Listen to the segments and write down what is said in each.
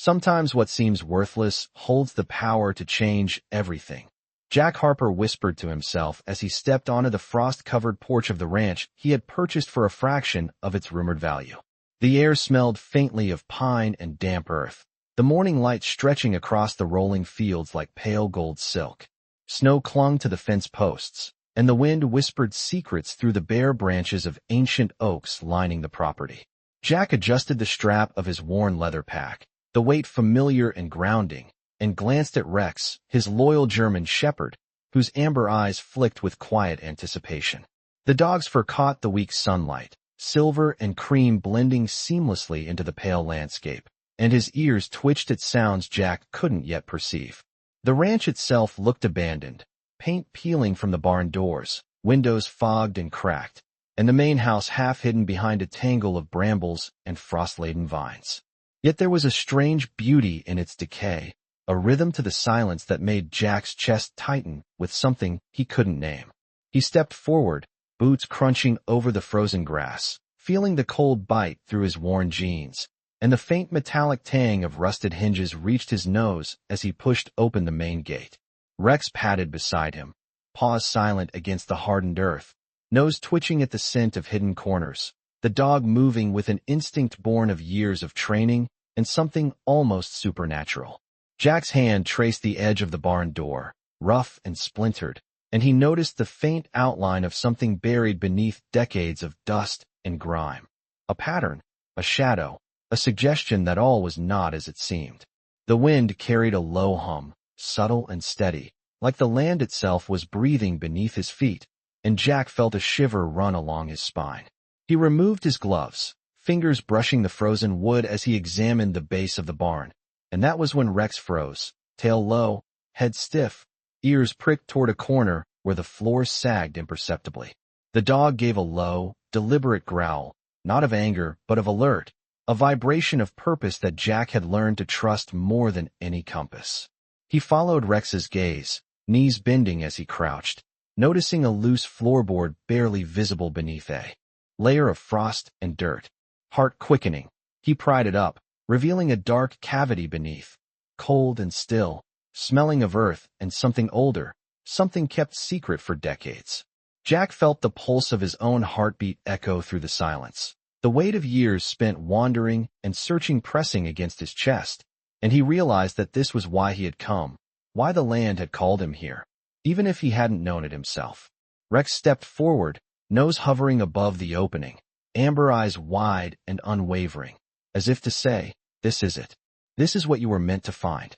Sometimes what seems worthless holds the power to change everything. Jack Harper whispered to himself as he stepped onto the frost-covered porch of the ranch he had purchased for a fraction of its rumored value. The air smelled faintly of pine and damp earth, the morning light stretching across the rolling fields like pale gold silk. Snow clung to the fence posts, and the wind whispered secrets through the bare branches of ancient oaks lining the property. Jack adjusted the strap of his worn leather pack, the weight familiar and grounding, and glanced at Rex, his loyal German shepherd, whose amber eyes flicked with quiet anticipation. The dog's fur caught the weak sunlight, silver and cream blending seamlessly into the pale landscape, and his ears twitched at sounds Jack couldn't yet perceive. The ranch itself looked abandoned, paint peeling from the barn doors, windows fogged and cracked, and the main house half hidden behind a tangle of brambles and frost-laden vines. Yet there was a strange beauty in its decay, a rhythm to the silence that made Jack's chest tighten with something he couldn't name. He stepped forward, boots crunching over the frozen grass, feeling the cold bite through his worn jeans, and the faint metallic tang of rusted hinges reached his nose as he pushed open the main gate. Rex padded beside him, paws silent against the hardened earth, nose twitching at the scent of hidden corners, the dog moving with an instinct born of years of training and something almost supernatural. Jack's hand traced the edge of the barn door, rough and splintered, and he noticed the faint outline of something buried beneath decades of dust and grime. A pattern, a shadow, a suggestion that all was not as it seemed. The wind carried a low hum, subtle and steady, like the land itself was breathing beneath his feet, and Jack felt a shiver run along his spine. He removed his gloves, fingers brushing the frozen wood as he examined the base of the barn, and that was when Rex froze, tail low, head stiff, ears pricked toward a corner where the floor sagged imperceptibly. The dog gave a low, deliberate growl, not of anger but of alert, a vibration of purpose that Jack had learned to trust more than any compass. He followed Rex's gaze, knees bending as he crouched, noticing a loose floorboard barely visible beneath a layer of frost and dirt. Heart quickening, he pried it up, revealing a dark cavity beneath, cold and still, smelling of earth and something older, something kept secret for decades. Jack felt the pulse of his own heartbeat echo through the silence, the weight of years spent wandering and searching pressing against his chest, and he realized that this was why he had come, why the land had called him here, even if he hadn't known it himself. Rex stepped forward, nose hovering above the opening, amber eyes wide and unwavering, as if to say, "This is it. This is what you were meant to find."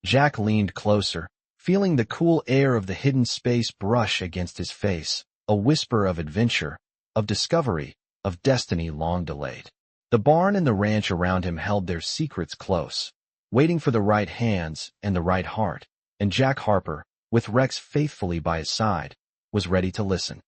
Jack leaned closer, feeling the cool air of the hidden space brush against his face, a whisper of adventure, of discovery, of destiny long delayed. The barn and the ranch around him held their secrets close, waiting for the right hands and the right heart, and Jack Harper, with Rex faithfully by his side, was ready to listen.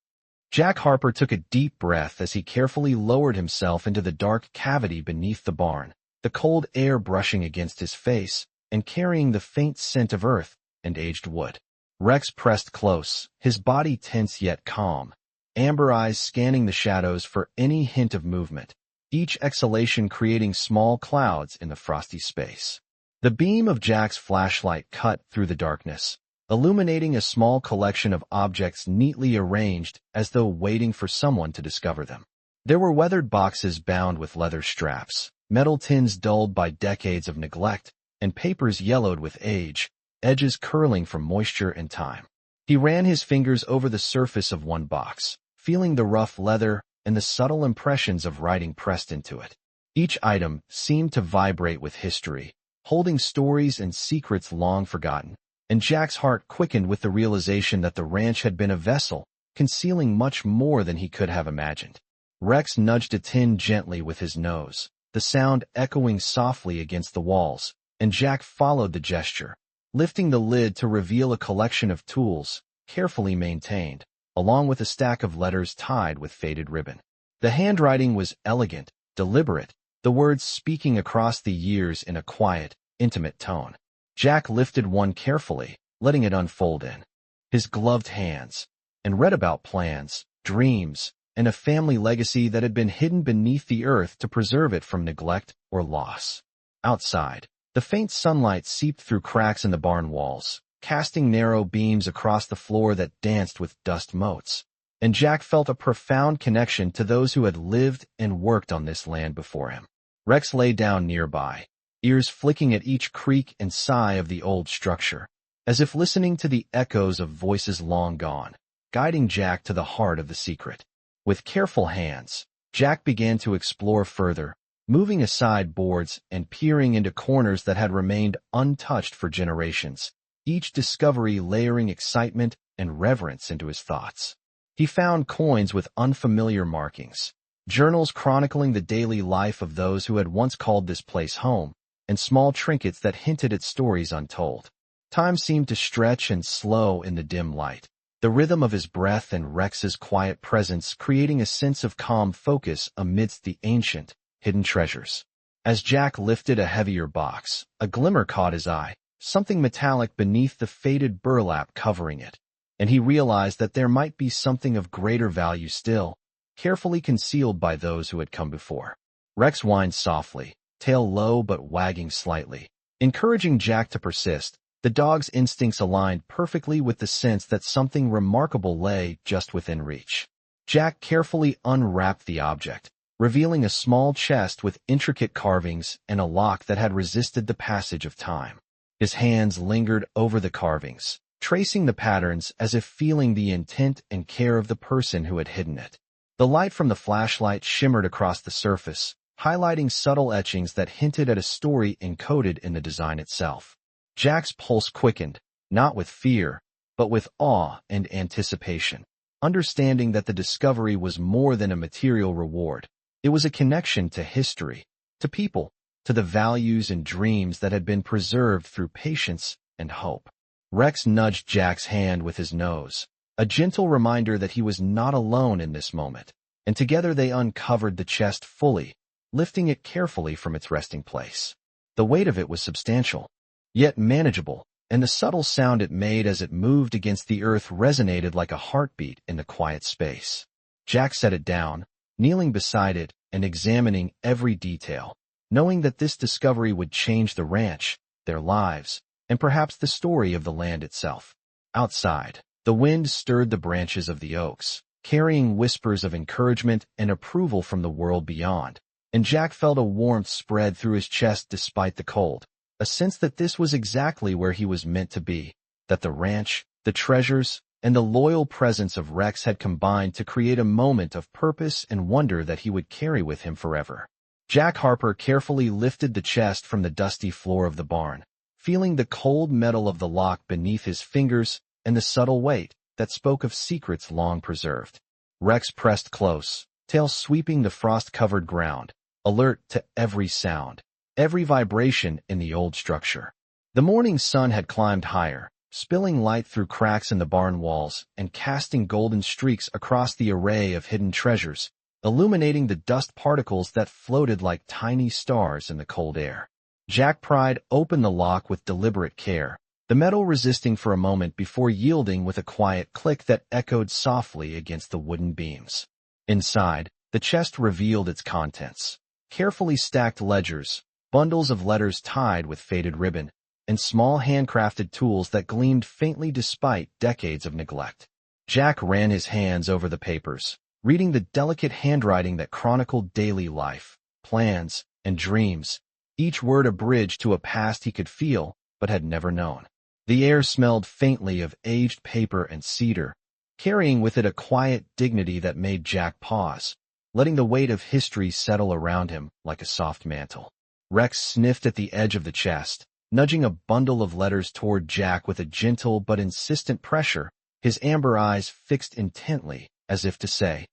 Jack Harper took a deep breath as he carefully lowered himself into the dark cavity beneath the barn, the cold air brushing against his face and carrying the faint scent of earth and aged wood. Rex pressed close, his body tense yet calm, amber eyes scanning the shadows for any hint of movement, each exhalation creating small clouds in the frosty space. The beam of Jack's flashlight cut through the darkness, illuminating a small collection of objects neatly arranged as though waiting for someone to discover them. There were weathered boxes bound with leather straps, metal tins dulled by decades of neglect, and papers yellowed with age, edges curling from moisture and time. He ran his fingers over the surface of one box, feeling the rough leather and the subtle impressions of writing pressed into it. Each item seemed to vibrate with history, holding stories and secrets long forgotten, and Jack's heart quickened with the realization that the ranch had been a vessel, concealing much more than he could have imagined. Rex nudged a tin gently with his nose, the sound echoing softly against the walls, and Jack followed the gesture, lifting the lid to reveal a collection of tools, carefully maintained, along with a stack of letters tied with faded ribbon. The handwriting was elegant, deliberate, the words speaking across the years in a quiet, intimate tone. Jack lifted one carefully, letting it unfold in his gloved hands, and read about plans, dreams, and a family legacy that had been hidden beneath the earth to preserve it from neglect or loss. Outside, The faint sunlight seeped through cracks in the barn walls, casting narrow beams across the floor that danced with dust motes. And Jack felt a profound connection to those who had lived and worked on this land before him. Rex lay down nearby, ears flicking at each creak and sigh of the old structure, as if listening to the echoes of voices long gone, guiding Jack to the heart of the secret. With careful hands, Jack began to explore further, moving aside boards and peering into corners that had remained untouched for generations, each discovery layering excitement and reverence into his thoughts. He found coins with unfamiliar markings, journals chronicling the daily life of those who had once called this place home, and small trinkets that hinted at stories untold. Time seemed to stretch and slow in the dim light, the rhythm of his breath and Rex's quiet presence creating a sense of calm focus amidst the ancient, hidden treasures. As Jack lifted a heavier box, a glimmer caught his eye, something metallic beneath the faded burlap covering it, and he realized that there might be something of greater value still, carefully concealed by those who had come before. Rex whined softly, tail low but wagging slightly, encouraging Jack to persist. The dog's instincts aligned perfectly with the sense that something remarkable lay just within reach. Jack carefully unwrapped the object, revealing a small chest with intricate carvings and a lock that had resisted the passage of time. His hands lingered over the carvings, tracing the patterns as if feeling the intent and care of the person who had hidden it. The light from the flashlight shimmered across the surface, highlighting subtle etchings that hinted at a story encoded in the design itself. Jack's pulse quickened, not with fear, but with awe and anticipation, understanding that the discovery was more than a material reward. It was a connection to history, to people, to the values and dreams that had been preserved through patience and hope. Rex nudged Jack's hand with his nose, a gentle reminder that he was not alone in this moment, and together they uncovered the chest fully, lifting it carefully from its resting place. The weight of it was substantial, yet manageable, and the subtle sound it made as it moved against the earth resonated like a heartbeat in the quiet space. Jack set it down, kneeling beside it and examining every detail, knowing that this discovery would change the ranch, their lives, and perhaps the story of the land itself. Outside, the wind stirred the branches of the oaks, carrying whispers of encouragement and approval from the world beyond, and Jack felt a warmth spread through his chest despite the cold, a sense that this was exactly where he was meant to be, that the ranch, the treasures, and the loyal presence of Rex had combined to create a moment of purpose and wonder that he would carry with him forever. Jack Harper carefully lifted the chest from the dusty floor of the barn, feeling the cold metal of the lock beneath his fingers and the subtle weight that spoke of secrets long preserved. Rex pressed close, tail sweeping the frost-covered ground, alert to every sound, every vibration in the old structure. The morning sun had climbed higher, spilling light through cracks in the barn walls and casting golden streaks across the array of hidden treasures, illuminating the dust particles that floated like tiny stars in the cold air. Jack pried open the lock with deliberate care, the metal resisting for a moment before yielding with a quiet click that echoed softly against the wooden beams. Inside, the chest revealed its contents: carefully stacked ledgers, bundles of letters tied with faded ribbon, and small handcrafted tools that gleamed faintly despite decades of neglect. Jack ran his hands over the papers, reading the delicate handwriting that chronicled daily life, plans, and dreams, each word a bridge to a past he could feel but had never known. The air smelled faintly of aged paper and cedar, carrying with it a quiet dignity that made Jack pause, letting the weight of history settle around him like a soft mantle. Rex sniffed at the edge of the chest, nudging a bundle of letters toward Jack with a gentle but insistent pressure, his amber eyes fixed intently, as if to say,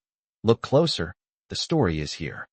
"Look closer, the story is here."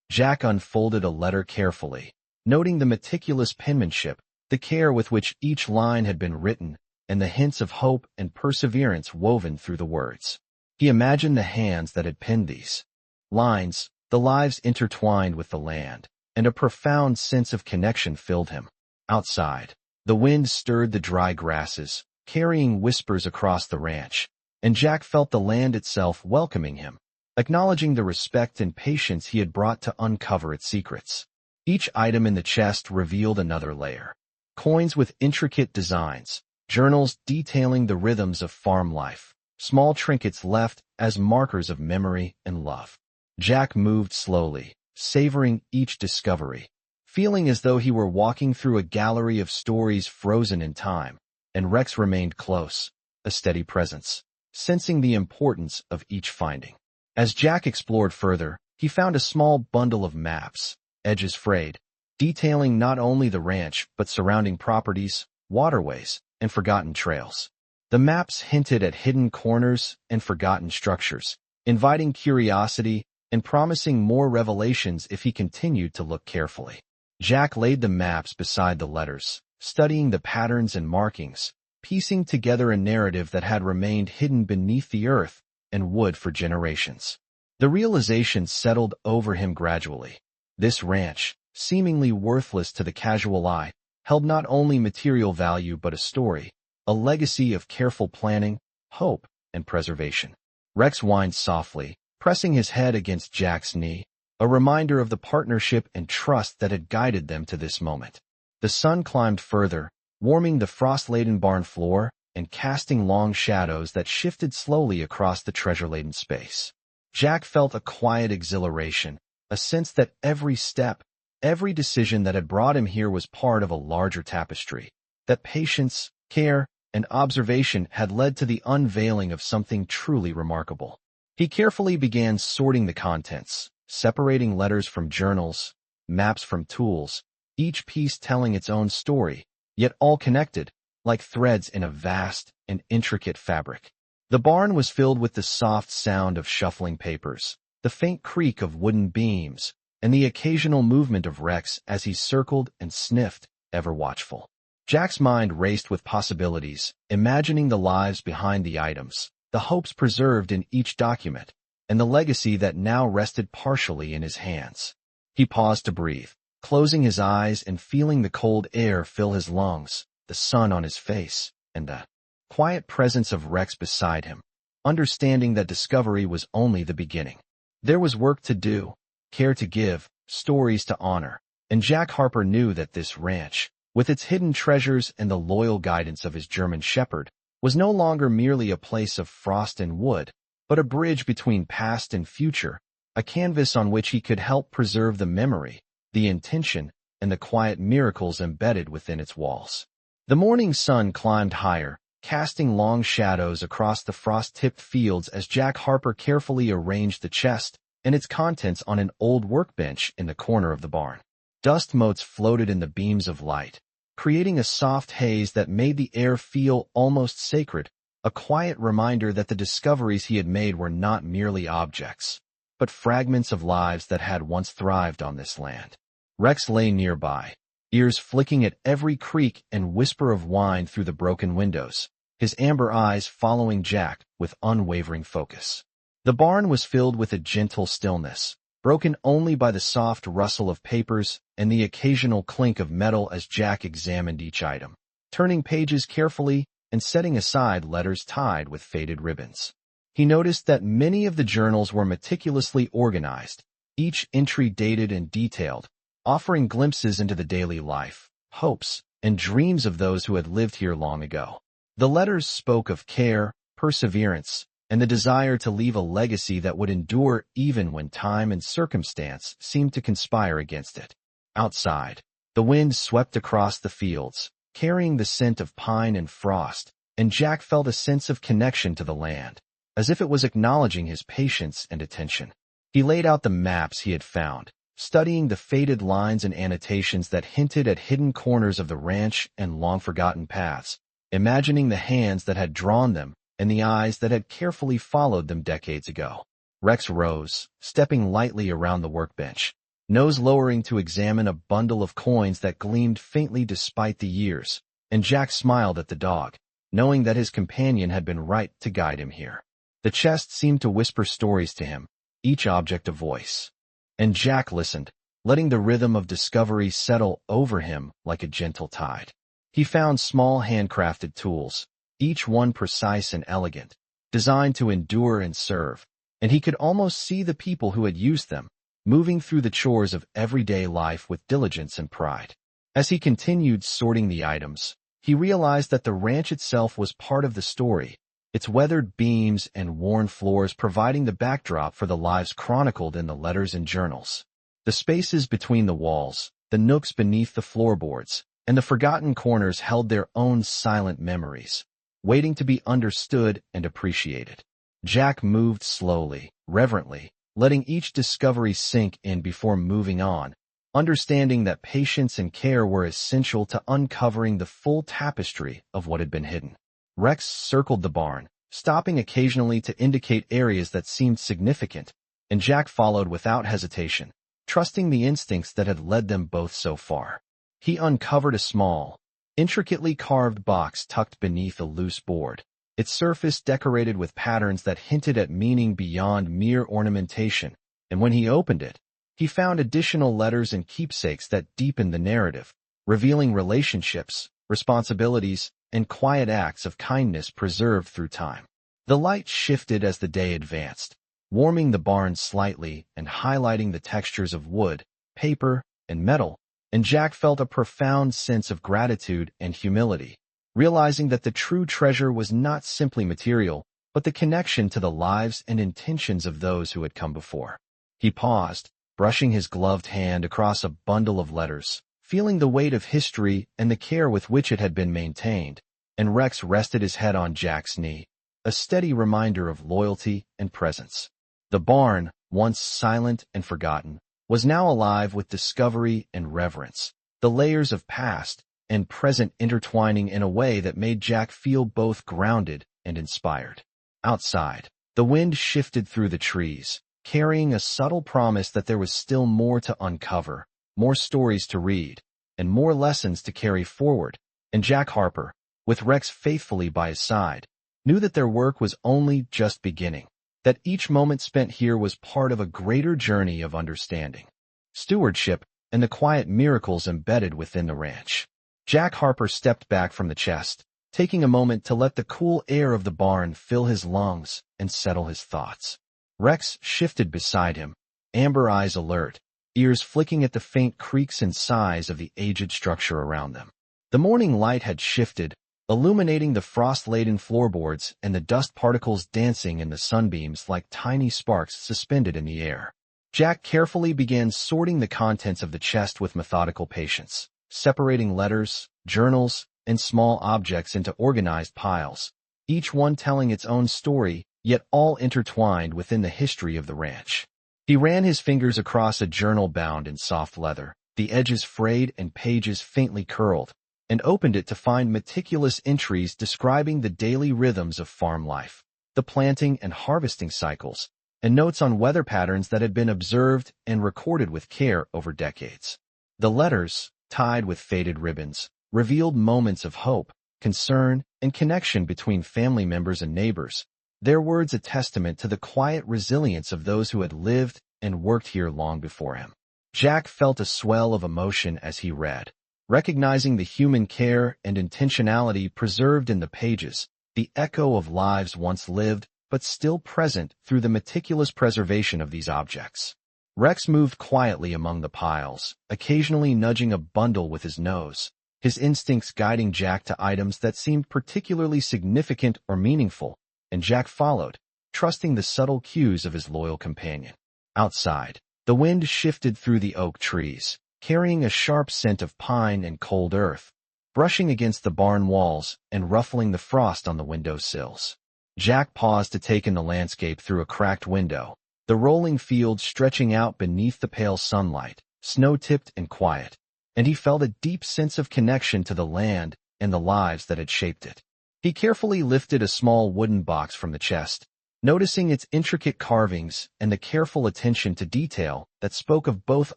Jack unfolded a letter carefully, noting the meticulous penmanship, the care with which each line had been written, and the hints of hope and perseverance woven through the words. He imagined the hands that had penned these lines, the lives intertwined with the land, and a profound sense of connection filled him. Outside, the wind stirred the dry grasses, carrying whispers across the ranch, and Jack felt the land itself welcoming him, acknowledging the respect and patience he had brought to uncover its secrets. Each item in the chest revealed another layer. Coins with intricate designs, journals detailing the rhythms of farm life, small trinkets left as markers of memory and love. Jack moved slowly, savoring each discovery, feeling as though he were walking through a gallery of stories frozen in time, and Rex remained close, a steady presence, sensing the importance of each finding. As Jack explored further, he found a small bundle of maps, edges frayed, detailing not only the ranch but surrounding properties, waterways, and forgotten trails. The maps hinted at hidden corners and forgotten structures, inviting curiosity and promising more revelations if he continued to look carefully. Jack laid the maps beside the letters, studying the patterns and markings, piecing together a narrative that had remained hidden beneath the earth and wood for generations. The realization settled over him gradually. This ranch, seemingly worthless to the casual eye, held not only material value but a story, a legacy of careful planning, hope, and preservation. Rex whined softly, pressing his head against Jack's knee, a reminder of the partnership and trust that had guided them to this moment. The sun climbed further, warming the frost-laden barn floor and casting long shadows that shifted slowly across the treasure-laden space. Jack felt a quiet exhilaration, a sense that every step, every decision that had brought him here was part of a larger tapestry, that patience, care, and observation had led to the unveiling of something truly remarkable. He carefully began sorting the contents, separating letters from journals, maps from tools, each piece telling its own story, yet all connected, like threads in a vast and intricate fabric. The barn was filled with the soft sound of shuffling papers, the faint creak of wooden beams, and the occasional movement of Rex as he circled and sniffed, ever watchful. Jack's mind raced with possibilities, imagining the lives behind the items, the hopes preserved in each document, and the legacy that now rested partially in his hands. He paused to breathe, closing his eyes and feeling the cold air fill his lungs, the sun on his face, and the quiet presence of Rex beside him, understanding that discovery was only the beginning. There was work to do, care to give, stories to honor, and Jack Harper knew that this ranch, with its hidden treasures and the loyal guidance of his German shepherd, was no longer merely a place of frost and wood, but a bridge between past and future, a canvas on which he could help preserve the memory, the intention, and the quiet miracles embedded within its walls. The morning sun climbed higher, casting long shadows across the frost-tipped fields as Jack Harper carefully arranged the chest and its contents on an old workbench in the corner of the barn. Dust motes floated in the beams of light, creating a soft haze that made the air feel almost sacred, a quiet reminder that the discoveries he had made were not merely objects, but fragments of lives that had once thrived on this land. Rex lay nearby, ears flicking at every creak and whisper of whine through the broken windows, his amber eyes following Jack with unwavering focus. The barn was filled with a gentle stillness, broken only by the soft rustle of papers and the occasional clink of metal as Jack examined each item, turning pages carefully and setting aside letters tied with faded ribbons. He noticed that many of the journals were meticulously organized, each entry dated and detailed, offering glimpses into the daily life, hopes, and dreams of those who had lived here long ago. The letters spoke of care, perseverance, and the desire to leave a legacy that would endure even when time and circumstance seemed to conspire against it. Outside, the wind swept across the fields, carrying the scent of pine and frost, and Jack felt a sense of connection to the land, as if it was acknowledging his patience and attention. He laid out the maps he had found, studying the faded lines and annotations that hinted at hidden corners of the ranch and long-forgotten paths, imagining the hands that had drawn them and the eyes that had carefully followed them decades ago. Rex rose, stepping lightly around the workbench, nose lowering to examine a bundle of coins that gleamed faintly despite the years, and Jack smiled at the dog, knowing that his companion had been right to guide him here. The chest seemed to whisper stories to him, each object a voice. And Jack listened, letting the rhythm of discovery settle over him like a gentle tide. He found small handcrafted tools, each one precise and elegant, designed to endure and serve, and he could almost see the people who had used them, moving through the chores of everyday life with diligence and pride. As he continued sorting the items, he realized that the ranch itself was part of the story, its weathered beams and worn floors providing the backdrop for the lives chronicled in the letters and journals. The spaces between the walls, the nooks beneath the floorboards, and the forgotten corners held their own silent memories, waiting to be understood and appreciated. Jack moved slowly, reverently, letting each discovery sink in before moving on, understanding that patience and care were essential to uncovering the full tapestry of what had been hidden. Rex circled the barn, stopping occasionally to indicate areas that seemed significant, and Jack followed without hesitation, trusting the instincts that had led them both so far. He uncovered a small, intricately carved box tucked beneath a loose board, its surface decorated with patterns that hinted at meaning beyond mere ornamentation, and when he opened it, he found additional letters and keepsakes that deepened the narrative, revealing relationships, responsibilities, and quiet acts of kindness preserved through time. The light shifted as the day advanced, warming the barn slightly and highlighting the textures of wood, paper, and metal, and Jack felt a profound sense of gratitude and humility, realizing that the true treasure was not simply material, but the connection to the lives and intentions of those who had come before. He paused, brushing his gloved hand across a bundle of letters, feeling the weight of history and the care with which it had been maintained, and Rex rested his head on Jack's knee, a steady reminder of loyalty and presence. The barn, once silent and forgotten, was now alive with discovery and reverence, the layers of past and present intertwining in a way that made Jack feel both grounded and inspired. Outside, the wind shifted through the trees, carrying a subtle promise that there was still more to uncover, more stories to read, and more lessons to carry forward, and Jack Harper, with Rex faithfully by his side, knew that their work was only just beginning, that each moment spent here was part of a greater journey of understanding, stewardship, and the quiet miracles embedded within the ranch. Jack Harper stepped back from the chest, taking a moment to let the cool air of the barn fill his lungs and settle his thoughts. Rex shifted beside him, amber eyes alert, ears flicking at the faint creaks and sighs of the aged structure around them. The morning light had shifted, illuminating the frost-laden floorboards and the dust particles dancing in the sunbeams like tiny sparks suspended in the air. Jack carefully began sorting the contents of the chest with methodical patience, separating letters, journals, and small objects into organized piles, each one telling its own story, yet all intertwined within the history of the ranch. He ran his fingers across a journal bound in soft leather, the edges frayed and pages faintly curled, and opened it to find meticulous entries describing the daily rhythms of farm life, the planting and harvesting cycles, and notes on weather patterns that had been observed and recorded with care over decades. The letters, tied with faded ribbons, revealed moments of hope, concern, and connection between family members and neighbors, their words a testament to the quiet resilience of those who had lived and worked here long before him. Jack felt a swell of emotion as he read, recognizing the human care and intentionality preserved in the pages, the echo of lives once lived but still present through the meticulous preservation of these objects. Rex moved quietly among the piles, occasionally nudging a bundle with his nose, his instincts guiding Jack to items that seemed particularly significant or meaningful, and Jack followed, trusting the subtle cues of his loyal companion. Outside, the wind shifted through the oak trees, carrying a sharp scent of pine and cold earth, brushing against the barn walls and ruffling the frost on the window sills. Jack paused to take in the landscape through a cracked window, the rolling fields stretching out beneath the pale sunlight, snow-tipped and quiet, and he felt a deep sense of connection to the land and the lives that had shaped it. He carefully lifted a small wooden box from the chest, noticing its intricate carvings and the careful attention to detail that spoke of both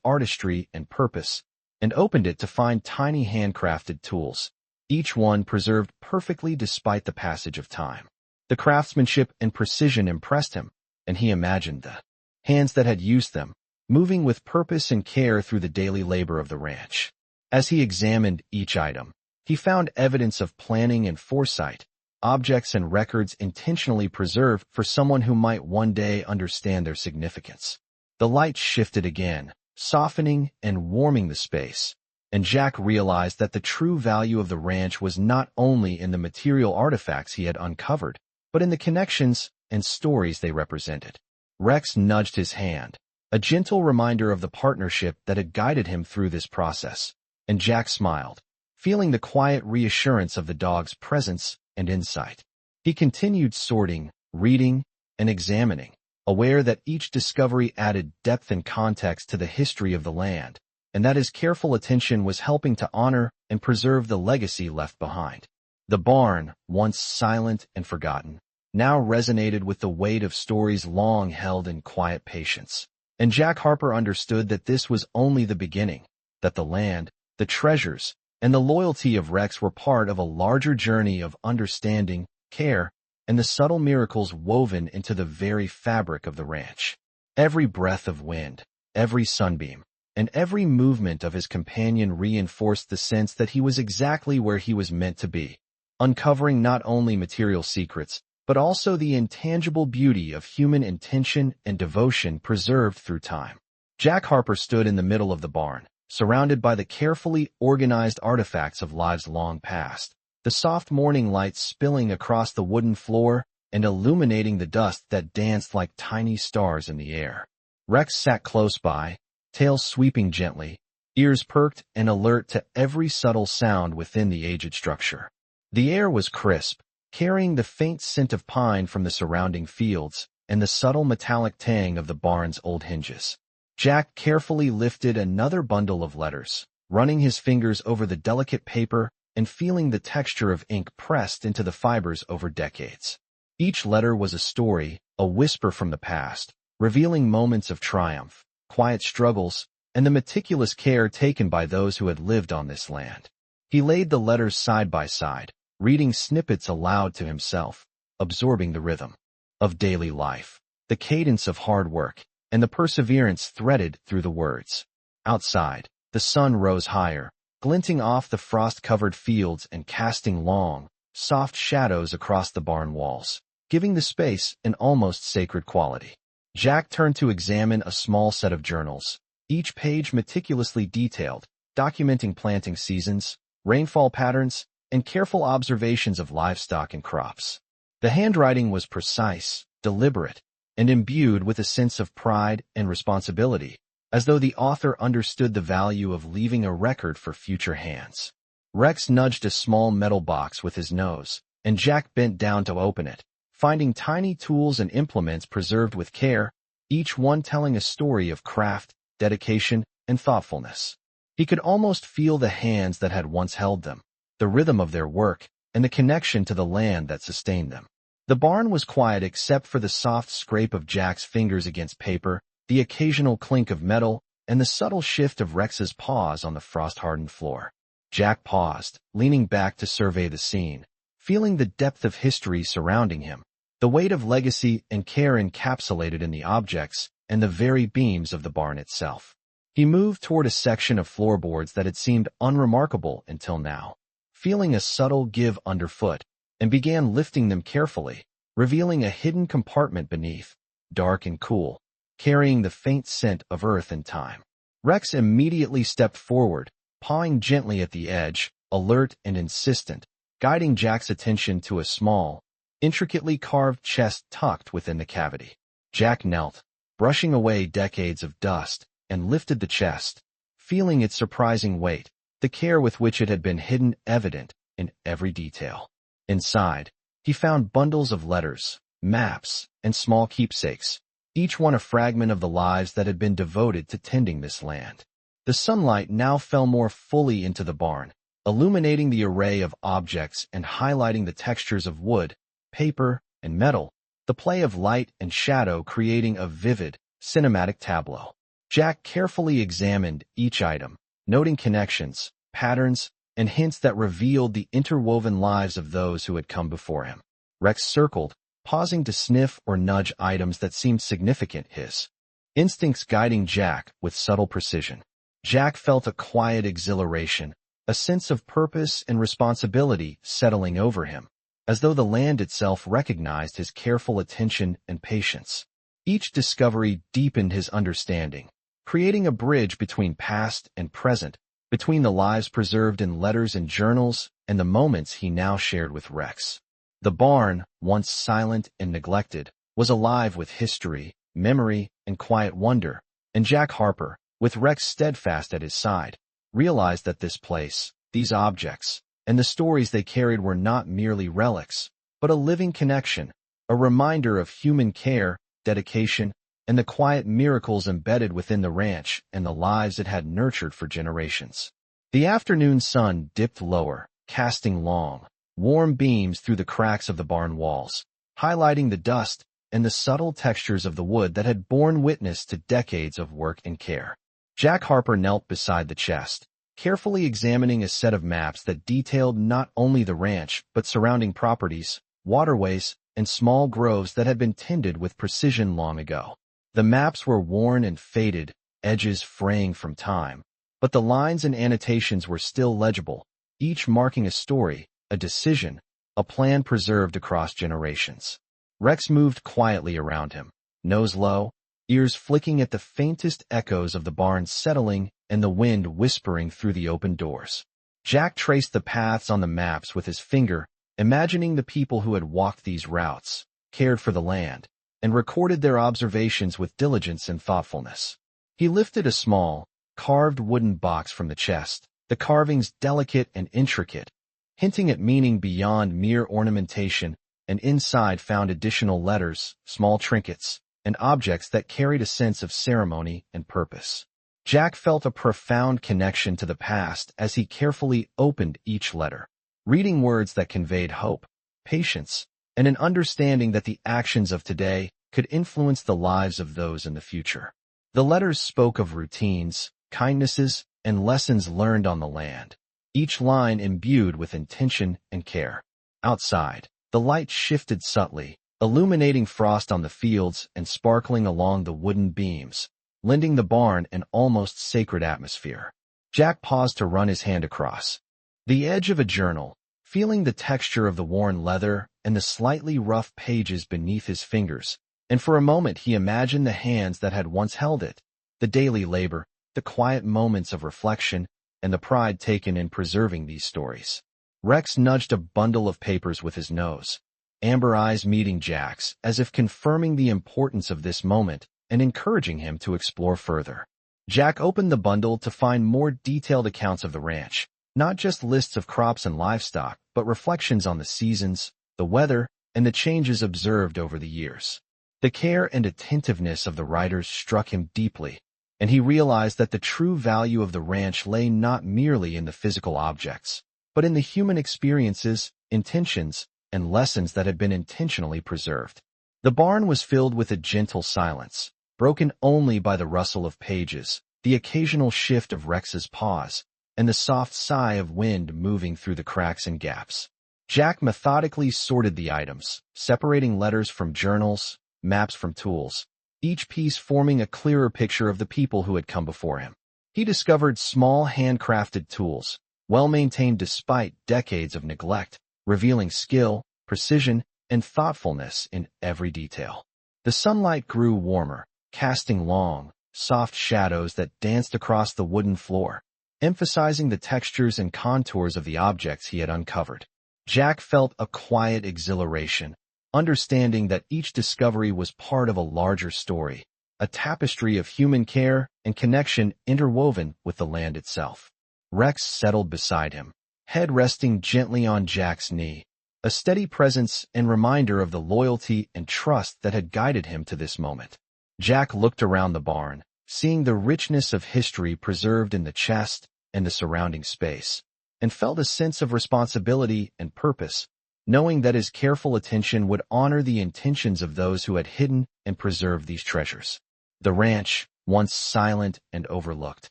artistry and purpose, and opened it to find tiny handcrafted tools, each one preserved perfectly despite the passage of time. The craftsmanship and precision impressed him, and he imagined the hands that had used them, moving with purpose and care through the daily labor of the ranch. As he examined each item, he found evidence of planning and foresight, objects and records intentionally preserved for someone who might one day understand their significance. The light shifted again, softening and warming the space, and Jack realized that the true value of the ranch was not only in the material artifacts he had uncovered, but in the connections and stories they represented. Rex nudged his hand, a gentle reminder of the partnership that had guided him through this process, and Jack smiled, feeling the quiet reassurance of the dog's presence and insight. He continued sorting, reading, and examining, aware that each discovery added depth and context to the history of the land, and that his careful attention was helping to honor and preserve the legacy left behind. The barn, once silent and forgotten, now resonated with the weight of stories long held in quiet patience. And Jack Harper understood that this was only the beginning, that the land, the treasures, and the loyalty of Rex were part of a larger journey of understanding, care, and the subtle miracles woven into the very fabric of the ranch. Every breath of wind, every sunbeam, and every movement of his companion reinforced the sense that he was exactly where he was meant to be, uncovering not only material secrets, but also the intangible beauty of human intention and devotion preserved through time. Jack Harper stood in the middle of the barn, surrounded by the carefully organized artifacts of lives long past, the soft morning light spilling across the wooden floor and illuminating the dust that danced like tiny stars in the air. Rex sat close by, tail sweeping gently, ears perked and alert to every subtle sound within the aged structure. The air was crisp, carrying the faint scent of pine from the surrounding fields and the subtle metallic tang of the barn's old hinges. Jack carefully lifted another bundle of letters, running his fingers over the delicate paper and feeling the texture of ink pressed into the fibers over decades. Each letter was a story, a whisper from the past, revealing moments of triumph, quiet struggles, and the meticulous care taken by those who had lived on this land. He laid the letters side by side, reading snippets aloud to himself, absorbing the rhythm of daily life, the cadence of hard work, and the perseverance threaded through the words. Outside, the sun rose higher, glinting off the frost-covered fields and casting long, soft shadows across the barn walls, giving the space an almost sacred quality. Jack turned to examine a small set of journals, each page meticulously detailed, documenting planting seasons, rainfall patterns, and careful observations of livestock and crops. The handwriting was precise, deliberate, and imbued with a sense of pride and responsibility, as though the author understood the value of leaving a record for future hands. Rex nudged a small metal box with his nose, and Jack bent down to open it, finding tiny tools and implements preserved with care, each one telling a story of craft, dedication, and thoughtfulness. He could almost feel the hands that had once held them, the rhythm of their work, and the connection to the land that sustained them. The barn was quiet except for the soft scrape of Jack's fingers against paper, the occasional clink of metal, and the subtle shift of Rex's paws on the frost-hardened floor. Jack paused, leaning back to survey the scene, feeling the depth of history surrounding him, the weight of legacy and care encapsulated in the objects and the very beams of the barn itself. He moved toward a section of floorboards that had seemed unremarkable until now, feeling a subtle give underfoot, and began lifting them carefully, revealing a hidden compartment beneath, dark and cool, carrying the faint scent of earth and time. Rex immediately stepped forward, pawing gently at the edge, alert and insistent, guiding Jack's attention to a small, intricately carved chest tucked within the cavity. Jack knelt, brushing away decades of dust, and lifted the chest, feeling its surprising weight, the care with which it had been hidden evident in every detail. Inside, he found bundles of letters, maps, and small keepsakes, each one a fragment of the lives that had been devoted to tending this land. The sunlight now fell more fully into the barn, illuminating the array of objects and highlighting the textures of wood, paper, and metal, the play of light and shadow creating a vivid, cinematic tableau. Jack carefully examined each item, noting connections, patterns, and hints that revealed the interwoven lives of those who had come before him. Rex circled, pausing to sniff or nudge items that seemed significant, his instincts guiding Jack with subtle precision. Jack felt a quiet exhilaration, a sense of purpose and responsibility settling over him, as though the land itself recognized his careful attention and patience. Each discovery deepened his understanding, creating a bridge between past and present, between the lives preserved in letters and journals and the moments he now shared with Rex. The barn, once silent and neglected, was alive with history, memory, and quiet wonder, and Jack Harper, with Rex steadfast at his side, realized that this place, these objects, and the stories they carried were not merely relics, but a living connection, a reminder of human care, dedication, and the quiet miracles embedded within the ranch and the lives it had nurtured for generations. The afternoon sun dipped lower, casting long, warm beams through the cracks of the barn walls, highlighting the dust and the subtle textures of the wood that had borne witness to decades of work and care. Jack Harper knelt beside the chest, carefully examining a set of maps that detailed not only the ranch but surrounding properties, waterways, and small groves that had been tended with precision long ago. The maps were worn and faded, edges fraying from time, but the lines and annotations were still legible, each marking a story, a decision, a plan preserved across generations. Rex moved quietly around him, nose low, ears flicking at the faintest echoes of the barn settling and the wind whispering through the open doors. Jack traced the paths on the maps with his finger, imagining the people who had walked these routes, cared for the land, and recorded their observations with diligence and thoughtfulness. He lifted a small, carved wooden box from the chest, the carvings delicate and intricate, hinting at meaning beyond mere ornamentation, and inside found additional letters, small trinkets, and objects that carried a sense of ceremony and purpose. Jack felt a profound connection to the past as he carefully opened each letter, reading words that conveyed hope, patience, and an understanding that the actions of today could influence the lives of those in the future. The letters spoke of routines, kindnesses, and lessons learned on the land, each line imbued with intention and care. Outside, the light shifted subtly, illuminating frost on the fields and sparkling along the wooden beams, lending the barn an almost sacred atmosphere. Jack paused to run his hand across the edge of a journal, feeling the texture of the worn leather and the slightly rough pages beneath his fingers, and for a moment he imagined the hands that had once held it, the daily labor, the quiet moments of reflection, and the pride taken in preserving these stories. Rex nudged a bundle of papers with his nose, amber eyes meeting Jack's, as if confirming the importance of this moment and encouraging him to explore further. Jack opened the bundle to find more detailed accounts of the ranch, not just lists of crops and livestock, but reflections on the seasons, the weather, and the changes observed over the years. The care and attentiveness of the writers struck him deeply, and he realized that the true value of the ranch lay not merely in the physical objects, but in the human experiences, intentions, and lessons that had been intentionally preserved. The barn was filled with a gentle silence, broken only by the rustle of pages, the occasional shift of Rex's paws, and the soft sigh of wind moving through the cracks and gaps. Jack methodically sorted the items, separating letters from journals, maps from tools, each piece forming a clearer picture of the people who had come before him. He discovered small handcrafted tools, well-maintained despite decades of neglect, revealing skill, precision, and thoughtfulness in every detail. The sunlight grew warmer, casting long, soft shadows that danced across the wooden floor, emphasizing the textures and contours of the objects he had uncovered. Jack felt a quiet exhilaration, understanding that each discovery was part of a larger story, a tapestry of human care and connection interwoven with the land itself. Rex settled beside him, head resting gently on Jack's knee, a steady presence and reminder of the loyalty and trust that had guided him to this moment. Jack looked around the barn, seeing the richness of history preserved in the chest and the surrounding space, and felt a sense of responsibility and purpose, knowing that his careful attention would honor the intentions of those who had hidden and preserved these treasures. The ranch, once silent and overlooked,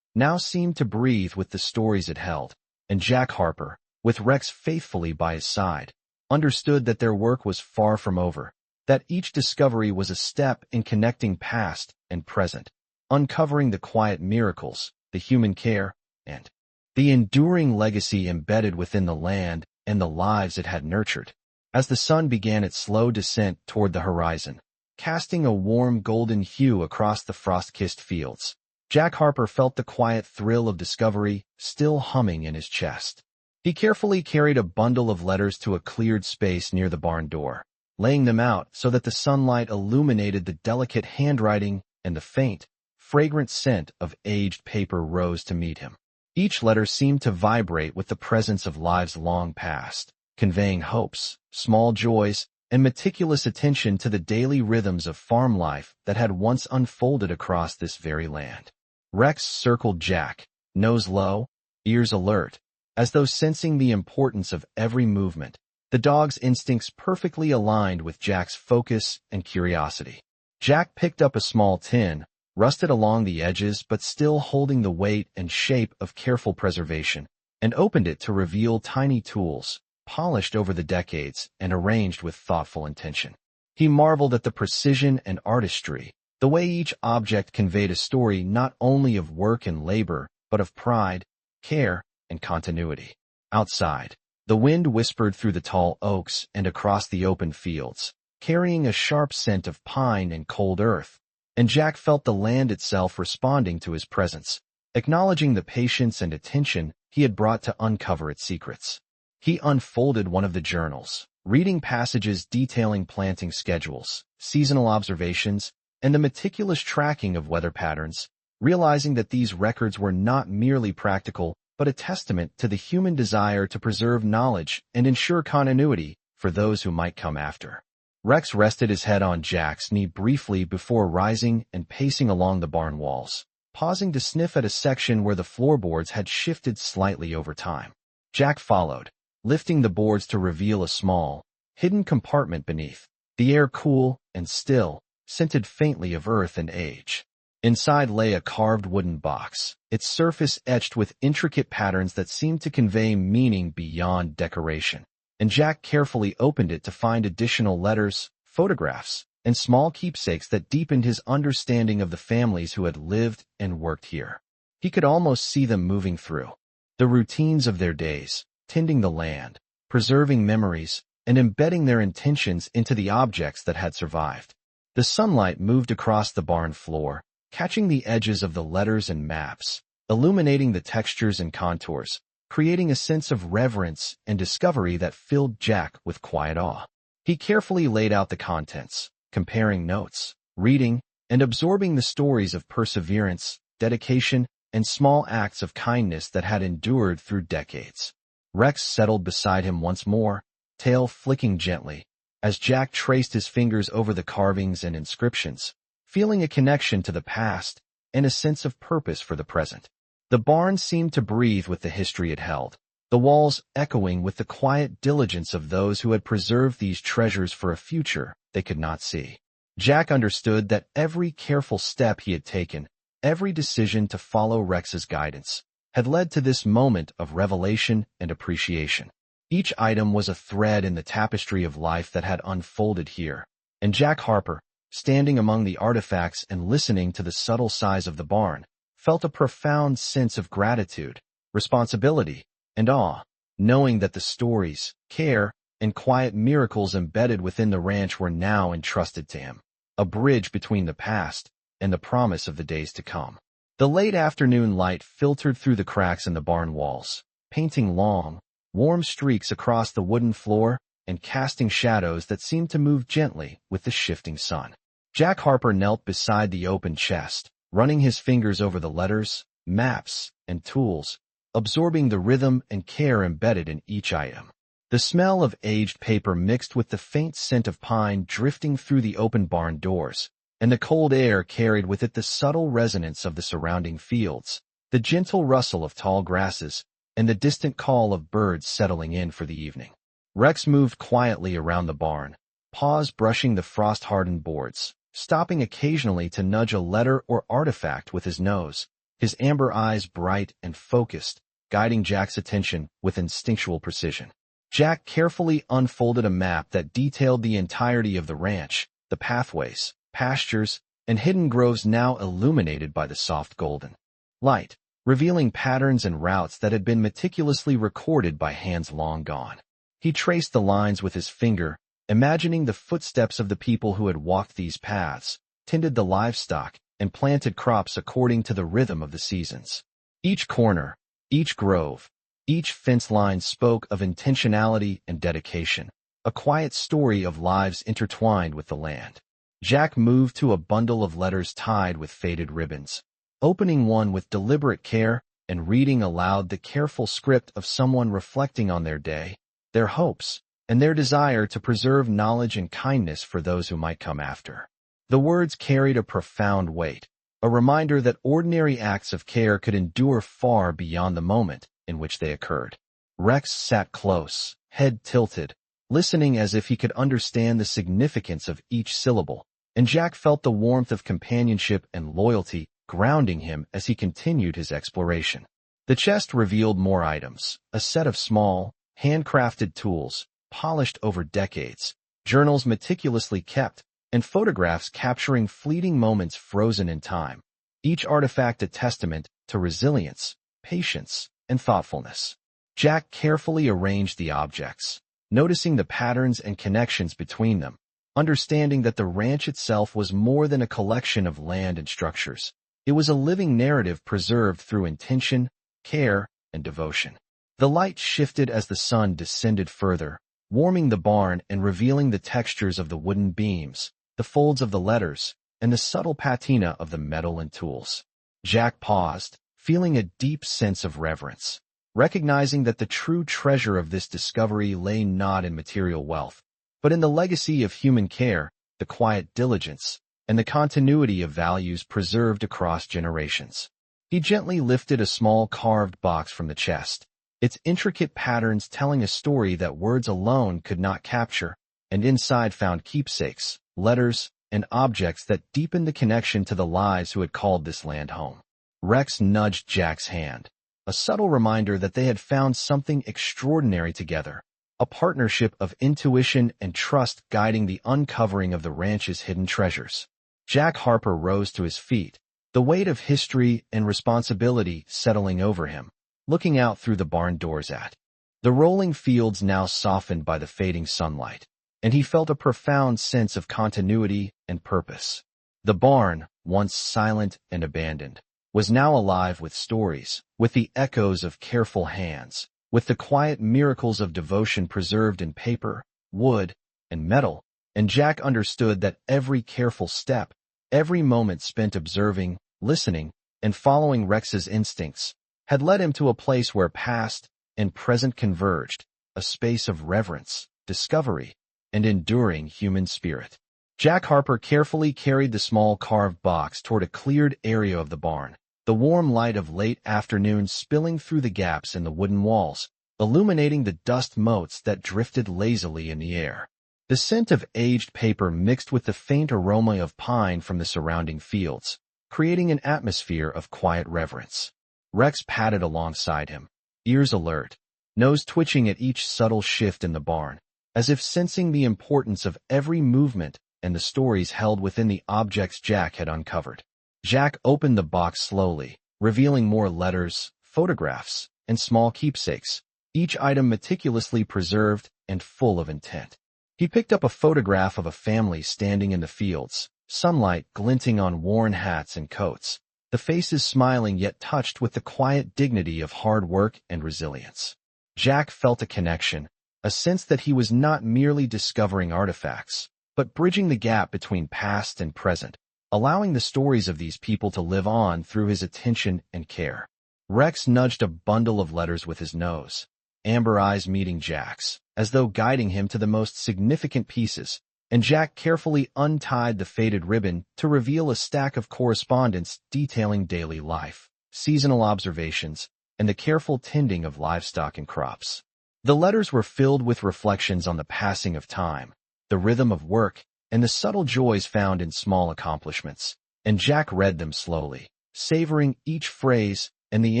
now seemed to breathe with the stories it held, and Jack Harper, with Rex faithfully by his side, understood that their work was far from over, that each discovery was a step in connecting past and present, uncovering the quiet miracles, the human care, and the enduring legacy embedded within the land and the lives it had nurtured. As the sun began its slow descent toward the horizon, casting a warm golden hue across the frost-kissed fields. Jack Harper felt the quiet thrill of discovery still humming in his chest. He carefully carried a bundle of letters to a cleared space near the barn door, laying them out so that the sunlight illuminated the delicate handwriting and the faint, fragrant scent of aged paper rose to meet him. Each letter seemed to vibrate with the presence of lives long past, conveying hopes, small joys, and meticulous attention to the daily rhythms of farm life that had once unfolded across this very land. Rex circled Jack, nose low, ears alert, as though sensing the importance of every movement. The dog's instincts perfectly aligned with Jack's focus and curiosity. Jack picked up a small tin, rusted along the edges but still holding the weight and shape of careful preservation, and opened it to reveal tiny tools, polished over the decades and arranged with thoughtful intention. He marveled at the precision and artistry, the way each object conveyed a story not only of work and labor, but of pride, care, and continuity. Outside, the wind whispered through the tall oaks and across the open fields, carrying a sharp scent of pine and cold earth, and Jack felt the land itself responding to his presence, acknowledging the patience and attention he had brought to uncover its secrets. He unfolded one of the journals, reading passages detailing planting schedules, seasonal observations, and the meticulous tracking of weather patterns, realizing that these records were not merely practical, but a testament to the human desire to preserve knowledge and ensure continuity for those who might come after. Rex rested his head on Jack's knee briefly before rising and pacing along the barn walls, pausing to sniff at a section where the floorboards had shifted slightly over time. Jack followed, lifting the boards to reveal a small, hidden compartment beneath, the air cool and still, scented faintly of earth and age. Inside lay a carved wooden box, its surface etched with intricate patterns that seemed to convey meaning beyond decoration, and Jack carefully opened it to find additional letters, photographs, and small keepsakes that deepened his understanding of the families who had lived and worked here. He could almost see them moving through the routines of their days, tending the land, preserving memories, and embedding their intentions into the objects that had survived. The sunlight moved across the barn floor, catching the edges of the letters and maps, illuminating the textures and contours, creating a sense of reverence and discovery that filled Jack with quiet awe. He carefully laid out the contents, comparing notes, reading, and absorbing the stories of perseverance, dedication, and small acts of kindness that had endured through decades. Rex settled beside him once more, tail flicking gently, as Jack traced his fingers over the carvings and inscriptions, feeling a connection to the past and a sense of purpose for the present. The barn seemed to breathe with the history it held, the walls echoing with the quiet diligence of those who had preserved these treasures for a future they could not see. Jack understood that every careful step he had taken, every decision to follow Rex's guidance, had led to this moment of revelation and appreciation. Each item was a thread in the tapestry of life that had unfolded here, and Jack Harper, standing among the artifacts and listening to the subtle sighs of the barn, felt a profound sense of gratitude, responsibility, and awe, knowing that the stories, care, and quiet miracles embedded within the ranch were now entrusted to him, a bridge between the past and the promise of the days to come. The late afternoon light filtered through the cracks in the barn walls, painting long, warm streaks across the wooden floor and casting shadows that seemed to move gently with the shifting sun. Jack Harper knelt beside the open chest, running his fingers over the letters, maps, and tools, absorbing the rhythm and care embedded in each item. The smell of aged paper mixed with the faint scent of pine drifting through the open barn doors, and the cold air carried with it the subtle resonance of the surrounding fields, the gentle rustle of tall grasses, and the distant call of birds settling in for the evening. Rex moved quietly around the barn, Paws brushing the frost-hardened boards, stopping occasionally to nudge a letter or artifact with his nose, his amber eyes bright and focused, guiding Jack's attention with instinctual precision. Jack carefully unfolded a map that detailed the entirety of the ranch, the pathways, pastures, and hidden groves now illuminated by the soft golden light, revealing patterns and routes that had been meticulously recorded by hands long gone. He traced the lines with his finger, imagining the footsteps of the people who had walked these paths, tended the livestock, and planted crops according to the rhythm of the seasons. Each corner, each grove, each fence line spoke of intentionality and dedication, a quiet story of lives intertwined with the land. Jack moved to a bundle of letters tied with faded ribbons, opening one with deliberate care and reading aloud the careful script of someone reflecting on their day, their hopes, and their desire to preserve knowledge and kindness for those who might come after. The words carried a profound weight, a reminder that ordinary acts of care could endure far beyond the moment in which they occurred. Rex sat close, head tilted, listening as if he could understand the significance of each syllable, and Jack felt the warmth of companionship and loyalty grounding him as he continued his exploration. The chest revealed more items, a set of small, handcrafted tools, polished over decades, journals meticulously kept, and photographs capturing fleeting moments frozen in time, each artifact a testament to resilience, patience, and thoughtfulness. Jack carefully arranged the objects, noticing the patterns and connections between them, understanding that the ranch itself was more than a collection of land and structures. It was a living narrative preserved through intention, care, and devotion. The light shifted as the sun descended further, warming the barn and revealing the textures of the wooden beams, the folds of the letters, and the subtle patina of the metal and tools. Jack paused, feeling a deep sense of reverence, recognizing that the true treasure of this discovery lay not in material wealth, but in the legacy of human care, the quiet diligence, and the continuity of values preserved across generations. He gently lifted a small carved box from the chest, its intricate patterns telling a story that words alone could not capture, and inside found keepsakes, letters, and objects that deepened the connection to the lives who had called this land home. Rex nudged Jack's hand, a subtle reminder that they had found something extraordinary together, a partnership of intuition and trust guiding the uncovering of the ranch's hidden treasures. Jack Harper rose to his feet, the weight of history and responsibility settling over him, looking out through the barn doors at the rolling fields now softened by the fading sunlight, and he felt a profound sense of continuity and purpose. The barn, once silent and abandoned, was now alive with stories, with the echoes of careful hands, with the quiet miracles of devotion preserved in paper, wood, and metal, and Jack understood that every careful step, every moment spent observing, listening, and following Rex's instincts, had led him to a place where past and present converged, a space of reverence, discovery, and enduring human spirit. Jack Harper carefully carried the small carved box toward a cleared area of the barn, the warm light of late afternoon spilling through the gaps in the wooden walls, illuminating the dust motes that drifted lazily in the air. The scent of aged paper mixed with the faint aroma of pine from the surrounding fields, creating an atmosphere of quiet reverence. Rex padded alongside him, ears alert, nose twitching at each subtle shift in the barn, as if sensing the importance of every movement and the stories held within the objects Jack had uncovered. Jack opened the box slowly, revealing more letters, photographs, and small keepsakes, each item meticulously preserved and full of intent. He picked up a photograph of a family standing in the fields, sunlight glinting on worn hats and coats, the faces smiling yet touched with the quiet dignity of hard work and resilience. Jack felt a connection, a sense that he was not merely discovering artifacts, but bridging the gap between past and present, allowing the stories of these people to live on through his attention and care. Rex nudged a bundle of letters with his nose, amber eyes meeting Jack's, as though guiding him to the most significant pieces, and Jack carefully untied the faded ribbon to reveal a stack of correspondence detailing daily life, seasonal observations, and the careful tending of livestock and crops. The letters were filled with reflections on the passing of time, the rhythm of work, and the subtle joys found in small accomplishments, and Jack read them slowly, savoring each phrase and the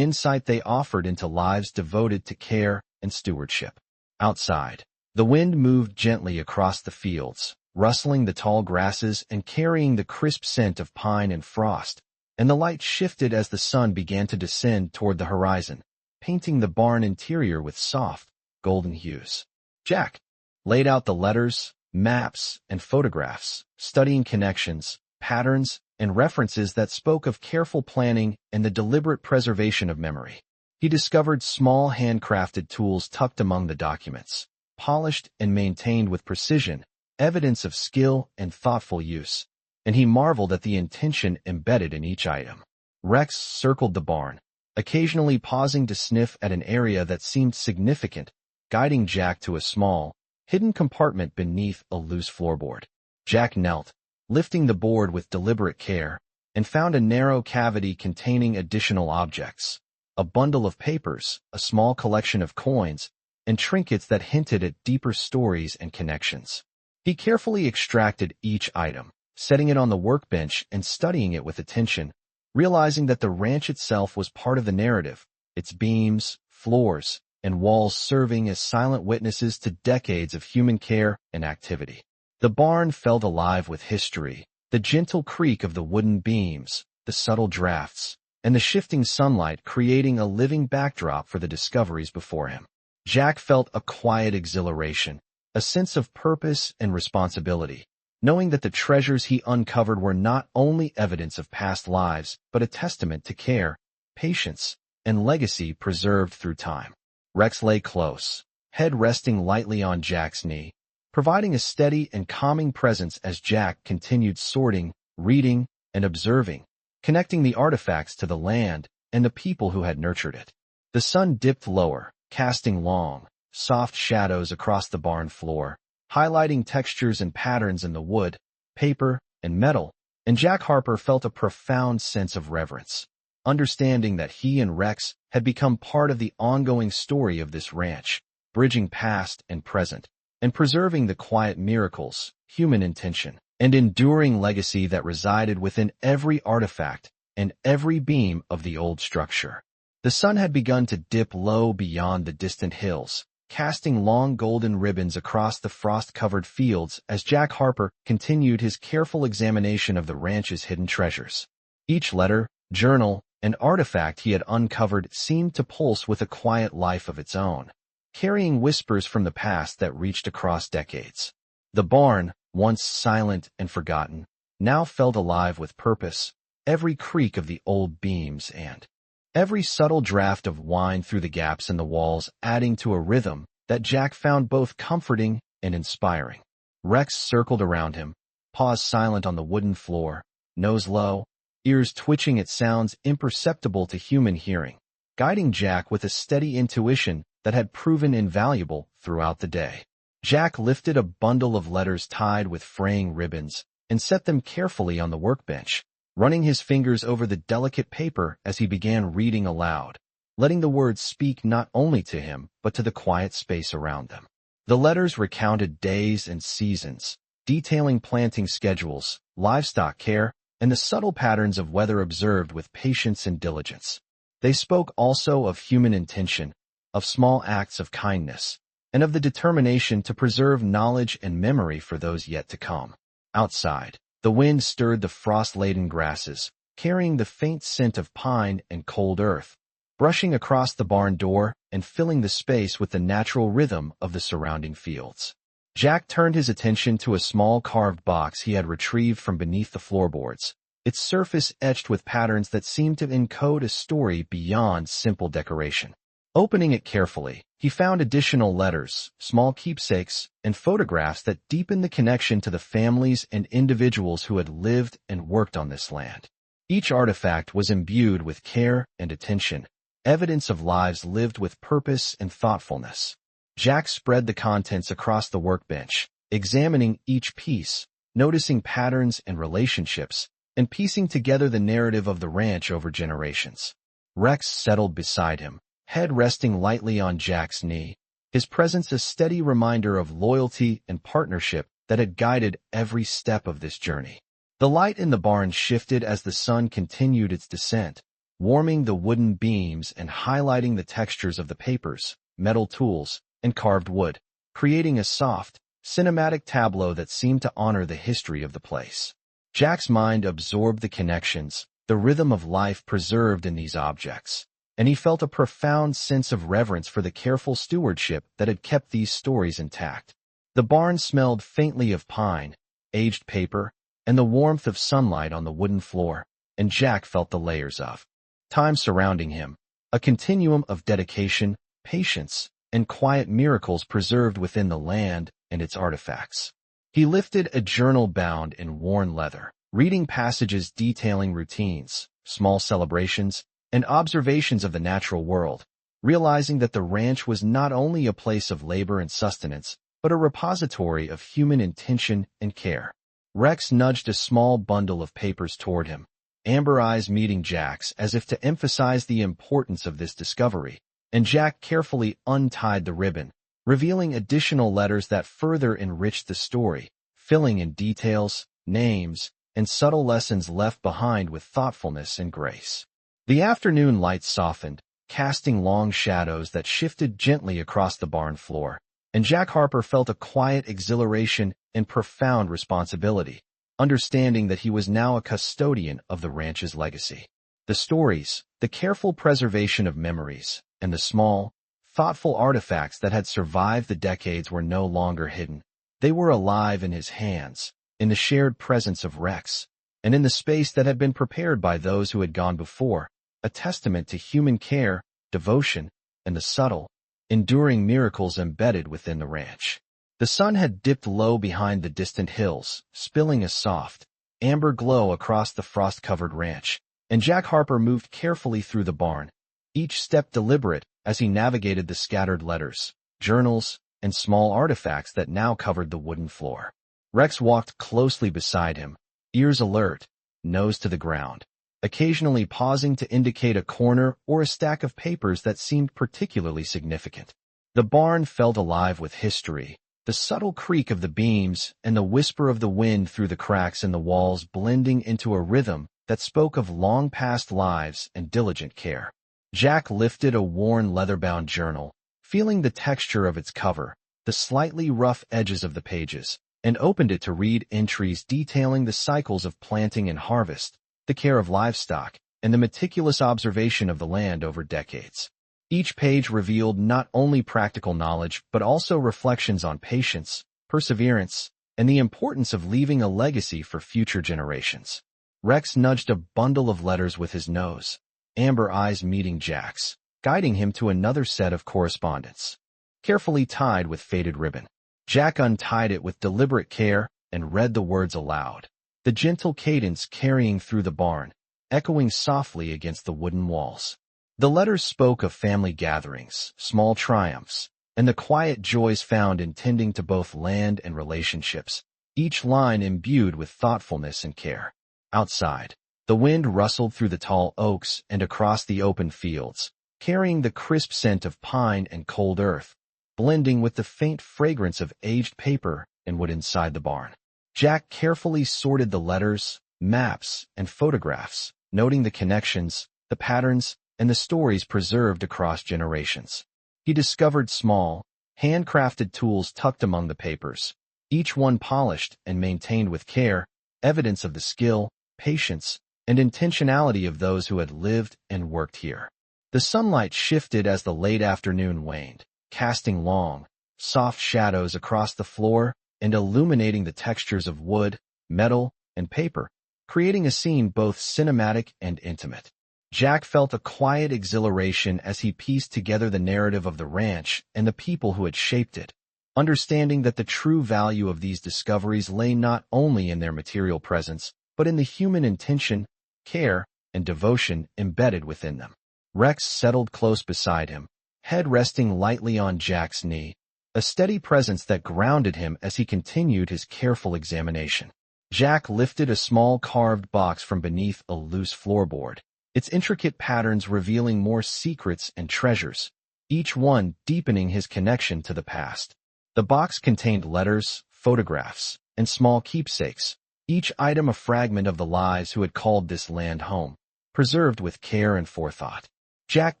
insight they offered into lives devoted to care and stewardship. Outside, the wind moved gently across the fields, rustling the tall grasses and carrying the crisp scent of pine and frost, and the light shifted as the sun began to descend toward the horizon, painting the barn interior with soft, golden hues. Jack laid out the letters, maps, and photographs, studying connections, patterns, and references that spoke of careful planning and the deliberate preservation of memory. He discovered small handcrafted tools tucked among the documents, polished and maintained with precision, evidence of skill and thoughtful use, and he marveled at the intention embedded in each item. Rex circled the barn, occasionally pausing to sniff at an area that seemed significant, guiding Jack to a small, hidden compartment beneath a loose floorboard. Jack knelt, lifting the board with deliberate care, and found a narrow cavity containing additional objects, a bundle of papers, a small collection of coins, and trinkets that hinted at deeper stories and connections. He carefully extracted each item, setting it on the workbench and studying it with attention, realizing that the ranch itself was part of the narrative, its beams, floors, and walls serving as silent witnesses to decades of human care and activity. The barn felt alive with history, the gentle creak of the wooden beams, the subtle drafts, and the shifting sunlight creating a living backdrop for the discoveries before him. Jack felt a quiet exhilaration, a sense of purpose and responsibility, knowing that the treasures he uncovered were not only evidence of past lives, but a testament to care, patience, and legacy preserved through time. Rex lay close, head resting lightly on Jack's knee, providing a steady and calming presence as Jack continued sorting, reading, and observing, connecting the artifacts to the land and the people who had nurtured it. The sun dipped lower, casting long, soft shadows across the barn floor, highlighting textures and patterns in the wood, paper, and metal, and Jack Harper felt a profound sense of reverence, understanding that he and Rex had become part of the ongoing story of this ranch, bridging past and present, and preserving the quiet miracles, human intention, and enduring legacy that resided within every artifact and every beam of the old structure. The sun had begun to dip low beyond the distant hills, casting long golden ribbons across the frost-covered fields as Jack Harper continued his careful examination of the ranch's hidden treasures. Each letter, journal, and artifact he had uncovered seemed to pulse with a quiet life of its own, carrying whispers from the past that reached across decades. The barn, once silent and forgotten, now felt alive with purpose, every creak of the old beams and every subtle draft of wine through the gaps in the walls adding to a rhythm that Jack found both comforting and inspiring. Rex circled around him, paws silent on the wooden floor, nose low, ears twitching at sounds imperceptible to human hearing, guiding Jack with a steady intuition that had proven invaluable throughout the day. Jack lifted a bundle of letters tied with fraying ribbons and set them carefully on the workbench, running his fingers over the delicate paper as he began reading aloud, letting the words speak not only to him but to the quiet space around them. The letters recounted days and seasons, detailing planting schedules, livestock care, and the subtle patterns of weather observed with patience and diligence. They spoke also of human intention, of small acts of kindness, and of the determination to preserve knowledge and memory for those yet to come. Outside, the wind stirred the frost-laden grasses, carrying the faint scent of pine and cold earth, brushing across the barn door and filling the space with the natural rhythm of the surrounding fields. Jack turned his attention to a small carved box he had retrieved from beneath the floorboards, its surface etched with patterns that seemed to encode a story beyond simple decoration. Opening it carefully, he found additional letters, small keepsakes, and photographs that deepened the connection to the families and individuals who had lived and worked on this land. Each artifact was imbued with care and attention, evidence of lives lived with purpose and thoughtfulness. Jack spread the contents across the workbench, examining each piece, noticing patterns and relationships, and piecing together the narrative of the ranch over generations. Rex settled beside him, head resting lightly on Jack's knee, his presence a steady reminder of loyalty and partnership that had guided every step of this journey. The light in the barn shifted as the sun continued its descent, warming the wooden beams and highlighting the textures of the papers, metal tools, and carved wood, creating a soft, cinematic tableau that seemed to honor the history of the place. Jack's mind absorbed the connections, the rhythm of life preserved in these objects, and he felt a profound sense of reverence for the careful stewardship that had kept these stories intact. The barn smelled faintly of pine, aged paper, and the warmth of sunlight on the wooden floor, and Jack felt the layers of time surrounding him, a continuum of dedication, patience, and quiet miracles preserved within the land and its artifacts. He lifted a journal bound in worn leather, reading passages detailing routines, small celebrations, and observations of the natural world, realizing that the ranch was not only a place of labor and sustenance, but a repository of human intention and care. Rex nudged a small bundle of papers toward him, amber eyes meeting Jack's as if to emphasize the importance of this discovery, and Jack carefully untied the ribbon, revealing additional letters that further enriched the story, filling in details, names, and subtle lessons left behind with thoughtfulness and grace. The afternoon light softened, casting long shadows that shifted gently across the barn floor, and Jack Harper felt a quiet exhilaration and profound responsibility, understanding that he was now a custodian of the ranch's legacy. The stories, the careful preservation of memories, and the small, thoughtful artifacts that had survived the decades were no longer hidden. They were alive in his hands, in the shared presence of Rex, and in the space that had been prepared by those who had gone before, a testament to human care, devotion, and the subtle, enduring miracles embedded within the ranch. The sun had dipped low behind the distant hills, spilling a soft, amber glow across the frost-covered ranch, and Jack Harper moved carefully through the barn, each step deliberate as he navigated the scattered letters, journals, and small artifacts that now covered the wooden floor. Rex walked closely beside him, ears alert, nose to the ground, occasionally pausing to indicate a corner or a stack of papers that seemed particularly significant. The barn felt alive with history, the subtle creak of the beams and the whisper of the wind through the cracks in the walls blending into a rhythm that spoke of long-past lives and diligent care. Jack lifted a worn leather-bound journal, feeling the texture of its cover, the slightly rough edges of the pages, and opened it to read entries detailing the cycles of planting and harvest, the care of livestock, and the meticulous observation of the land over decades. Each page revealed not only practical knowledge but also reflections on patience, perseverance, and the importance of leaving a legacy for future generations. Rex nudged a bundle of letters with his nose, amber eyes meeting Jack's, guiding him to another set of correspondence, carefully tied with faded ribbon. Jack untied it with deliberate care and read the words aloud, the gentle cadence carrying through the barn, echoing softly against the wooden walls. The letters spoke of family gatherings, small triumphs, and the quiet joys found in tending to both land and relationships, each line imbued with thoughtfulness and care. Outside, the wind rustled through the tall oaks and across the open fields, carrying the crisp scent of pine and cold earth, blending with the faint fragrance of aged paper and wood inside the barn. Jack carefully sorted the letters, maps, and photographs, noting the connections, the patterns, and the stories preserved across generations. He discovered small, handcrafted tools tucked among the papers, each one polished and maintained with care, evidence of the skill, patience, and intentionality of those who had lived and worked here. The sunlight shifted as the late afternoon waned, casting long, soft shadows across the floor and illuminating the textures of wood, metal, and paper, creating a scene both cinematic and intimate. Jack felt a quiet exhilaration as he pieced together the narrative of the ranch and the people who had shaped it, understanding that the true value of these discoveries lay not only in their material presence, but in the human intention, care, and devotion embedded within them. Rex settled close beside him, head resting lightly on Jack's knee, a steady presence that grounded him as he continued his careful examination. Jack lifted a small carved box from beneath a loose floorboard, its intricate patterns revealing more secrets and treasures, each one deepening his connection to the past. The box contained letters, photographs, and small keepsakes, each item a fragment of the lives who had called this land home, preserved with care and forethought. Jack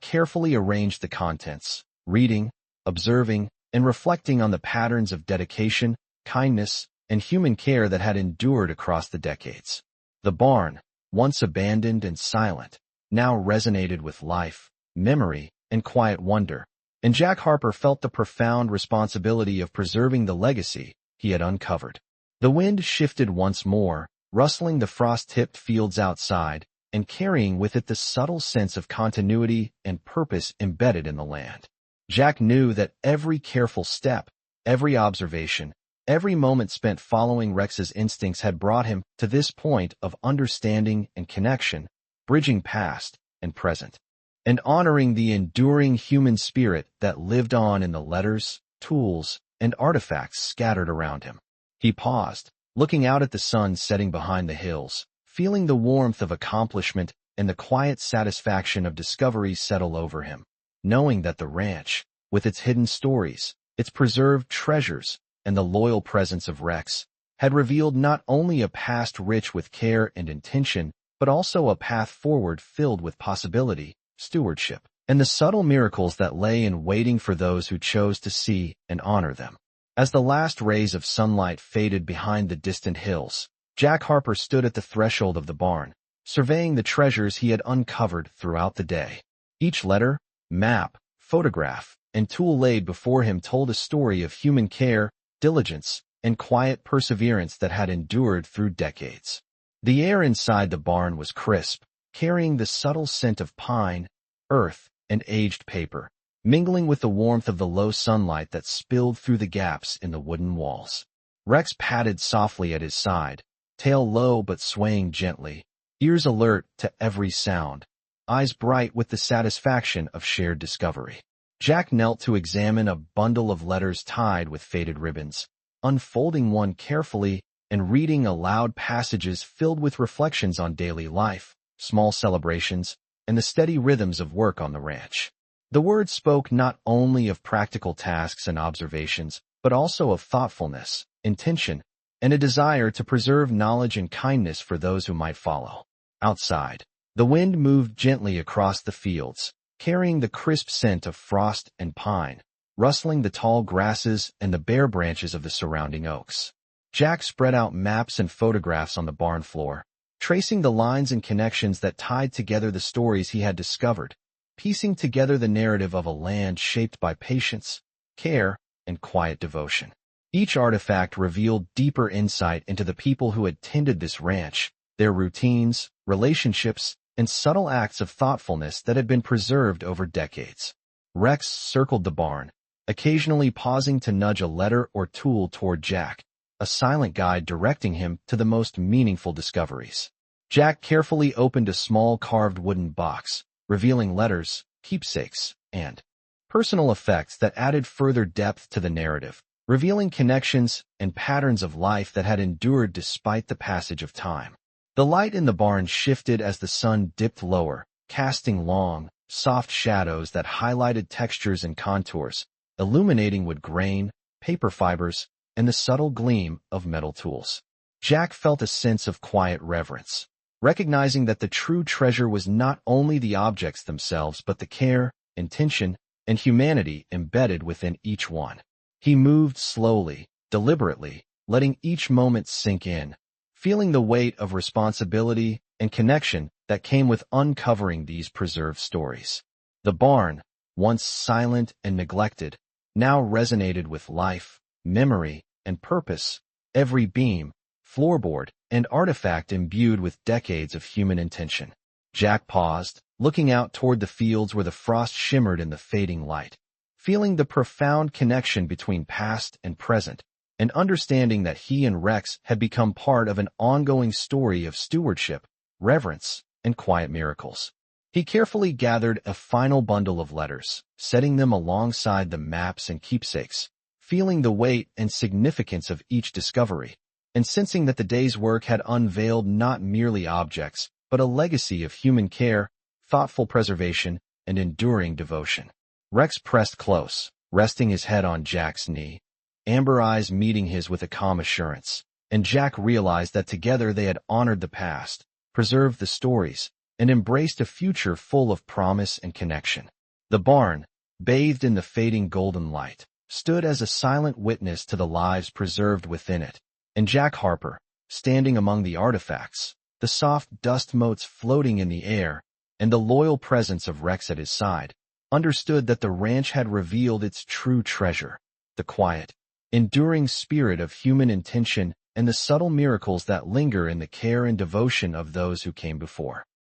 carefully arranged the contents, reading, observing, and reflecting on the patterns of dedication, kindness, and human care that had endured across the decades. The barn, once abandoned and silent, now resonated with life, memory, and quiet wonder, and Jack Harper felt the profound responsibility of preserving the legacy he had uncovered. The wind shifted once more, rustling the frost-tipped fields outside, and carrying with it the subtle sense of continuity and purpose embedded in the land. Jack knew that every careful step, every observation, every moment spent following Rex's instincts had brought him to this point of understanding and connection, bridging past and present, and honoring the enduring human spirit that lived on in the letters, tools, and artifacts scattered around him. He paused, looking out at the sun setting behind the hills, feeling the warmth of accomplishment and the quiet satisfaction of discovery settle over him, knowing that the ranch, with its hidden stories, its preserved treasures, and the loyal presence of Rex, had revealed not only a past rich with care and intention, but also a path forward filled with possibility, stewardship, and the subtle miracles that lay in waiting for those who chose to see and honor them. As the last rays of sunlight faded behind the distant hills, Jack Harper stood at the threshold of the barn, surveying the treasures he had uncovered throughout the day. Each letter, map, photograph, and tool laid before him told a story of human care, diligence, and quiet perseverance that had endured through decades. The air inside the barn was crisp, carrying the subtle scent of pine, earth, and aged paper, mingling with the warmth of the low sunlight that spilled through the gaps in the wooden walls. Rex padded softly at his side, tail low but swaying gently, ears alert to every sound, eyes bright with the satisfaction of shared discovery. Jack knelt to examine a bundle of letters tied with faded ribbons, unfolding one carefully and reading aloud passages filled with reflections on daily life, small celebrations, and the steady rhythms of work on the ranch. The words spoke not only of practical tasks and observations, but also of thoughtfulness, intention, and a desire to preserve knowledge and kindness for those who might follow. Outside, the wind moved gently across the fields, carrying the crisp scent of frost and pine, rustling the tall grasses and the bare branches of the surrounding oaks. Jack spread out maps and photographs on the barn floor, tracing the lines and connections that tied together the stories he had discovered, piecing together the narrative of a land shaped by patience, care, and quiet devotion. Each artifact revealed deeper insight into the people who had tended this ranch, their routines, relationships, and subtle acts of thoughtfulness that had been preserved over decades. Rex circled the barn, occasionally pausing to nudge a letter or tool toward Jack, a silent guide directing him to the most meaningful discoveries. Jack carefully opened a small carved wooden box, revealing letters, keepsakes, and personal effects that added further depth to the narrative, revealing connections and patterns of life that had endured despite the passage of time. The light in the barn shifted as the sun dipped lower, casting long, soft shadows that highlighted textures and contours, illuminating wood grain, paper fibers, and the subtle gleam of metal tools. Jack felt a sense of quiet reverence, recognizing that the true treasure was not only the objects themselves but the care, intention, and humanity embedded within each one. He moved slowly, deliberately, letting each moment sink in, feeling the weight of responsibility and connection that came with uncovering these preserved stories. The barn, once silent and neglected, now resonated with life, memory, and purpose, every beam, floorboard, and artifact imbued with decades of human intention. Jack paused, looking out toward the fields where the frost shimmered in the fading light, feeling the profound connection between past and present, and understanding that he and Rex had become part of an ongoing story of stewardship, reverence, and quiet miracles. He carefully gathered a final bundle of letters, setting them alongside the maps and keepsakes, feeling the weight and significance of each discovery, and sensing that the day's work had unveiled not merely objects, but a legacy of human care, thoughtful preservation, and enduring devotion. Rex pressed close, resting his head on Jack's knee, amber eyes meeting his with a calm assurance, and Jack realized that together they had honored the past, preserved the stories, and embraced a future full of promise and connection. The barn, bathed in the fading golden light, stood as a silent witness to the lives preserved within it, and Jack Harper, standing among the artifacts, the soft dust motes floating in the air, and the loyal presence of Rex at his side, understood that the ranch had revealed its true treasure, the quiet, enduring spirit of human intention and the subtle miracles that linger in the care and devotion of those who came before.